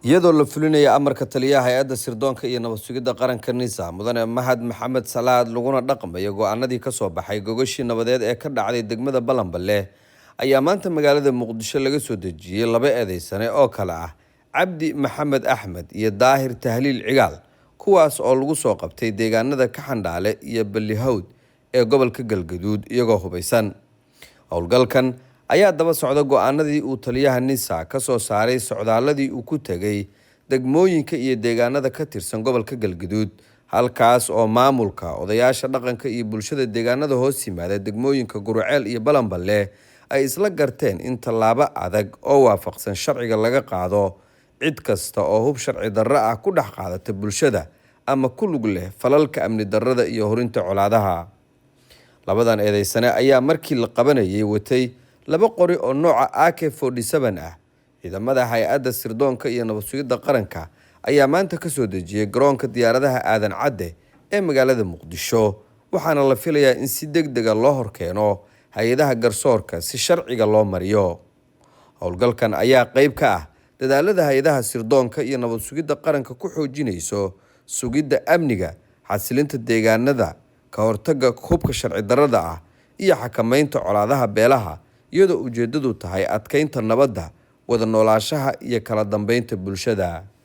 iyadoo la fulinayo amarka taliyaha hay'adda sirdoonka iyo nabad sugidda qaranka NISA mudane Mahad Maxamed Salaad laguna dhaqmayo go'aanadii ka soo baxay gogashii nabadeed ee ka dhacday degmada Balanballe ayaa maanta magaalada Muqdisho laga soo dejiyay laba eedeysane oo kala ah Cabdi Maxamed Axmed iyo Daahir Tahliil Cigaal kuwaas oo lagu soo qabtay deegaanada Kaxandhaale iyo Balihawd ee gobolka Galgaduud iyagoo hubeysan. Howlgalkan ayaa daba socda go'aanadii uu taliyaha NISA ka soo saaray socdaaladii uu ku tagay degmooyinka iyo deegaanada ka tirsan gobolka Galgaduud halkaas oo maamulka odayaasha dhaqanka iyo bulshada deegaanada hoos yimaada degmooyinka Gurceel iyo Balanballe ay isla garteen in tallaabo adag oo waafaqsan sharciga laga qaado cid kasta oo hub sharci darro ah ku dhex qaadata bulshada ama ku lug leh falalka amni darrada iyo horinta colaadaha. Labadan eedeysane ayaa markii la qabanayay watay laba qori oo nooca AK-47 ah. Ciidamada hay'adda sirdoonka iyo nabad sugidda qaranka ayaa maanta ka soo dejiyay garoonka diyaaradaha Aadan Cadde ee magaalada Muqdisho waxaana la filayaa in si degdeg ah loo horkeeno hay'adaha garsoorka si sharciga loo mariyo. Howlgalkan ayaa qayb ka ah dadaalada hay'adaha sirdoonka iyo nabad sugidda qaranka ku xoojinayso sugidda amniga, xasilinta deegaanada, ka hortagga hubka sharci darrada ah iyo xakamaynta colaadaha beelaha iyadoo ujeedadu tahay adkeynta nabadda, wada noolaanshaha iyo kala dambeynta bulshada.